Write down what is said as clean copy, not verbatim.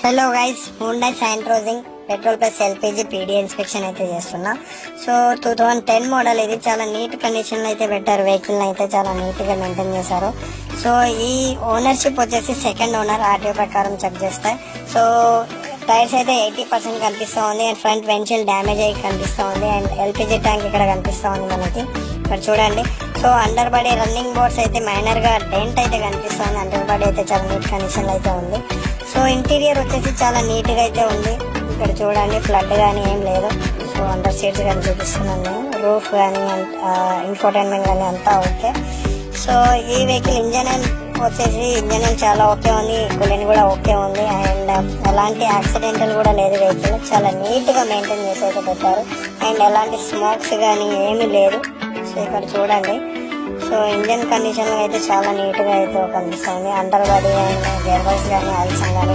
Hello guys, Hyundai శాంట్రోజింగ్ petrol plus LPG PD inspection అయితే చేస్తున్నా. సో 2010 మోడల్ ఇది. చాలా నీట్ కండిషన్ లో అయితే పెట్టారు. వెహికల్ అయితే చాలా నీట్ గా మెయింటైన్ చేశారు. సో ఈ ఓనర్షిప్ వచ్చేసి సెకండ్ ఓనర్. ఆర్టీఓ ప్రకారం చెక్ చేస్తాయి. సో టైర్స్ అయితే 80% కనిపిస్తా ఉంది అండ్ ఫ్రంట్ వెంచిల్ డ్యామేజ్ అయ్యి కనిపిస్తా ఉంది అండ్ ఎల్పిజి ట్యాంక్ ఇక్కడ కనిపిస్తా ఉంది మనకి. ఇక్కడ చూడండి. So under body running boards అయితే మైనర్ గా డెంట్ అయితే కనిపిస్తా ఉంది. అండర్ బాడీ అయితే చాలా నీట్ కండిషన్ లో అయితే ఉంది. సో ఇంటీరియర్ వచ్చేసి చాలా నీట్ గా అయితే ఉంది. ఇక్కడ చూడండి, ఫ్లడ్ కానీ ఏం లేదు. సో అండర్ సీట్స్ కానీ చూపిస్తున్నాను. రూఫ్ కానీ ఇన్ఫోటైన్మెంట్ కానీ అంతా ఓకే. సో ఈ వెహికల్ ఇంజన్ ఇంజన్ చాలా ఓకే ఉంది. కూలింగ్ కూడా ఓకే ఉంది అండ్ ఎలాంటి యాక్సిడెంటల్ కూడా లేదు. వెహికల్ చాలా నీట్ గా మెయింటైన్ చేసి అయితే పెట్టారు అండ్ ఎలాంటి స్మోక్స్ కానీ ఏమీ లేదు. సో ఇక్కడ చూడండి. సో ఇంజన్ కండిషన్ అయితే చాలా నీట్ గా అయితే కనిపిస్తుంది. Under body and gear box కానీ ఆయిల్స్ కానీ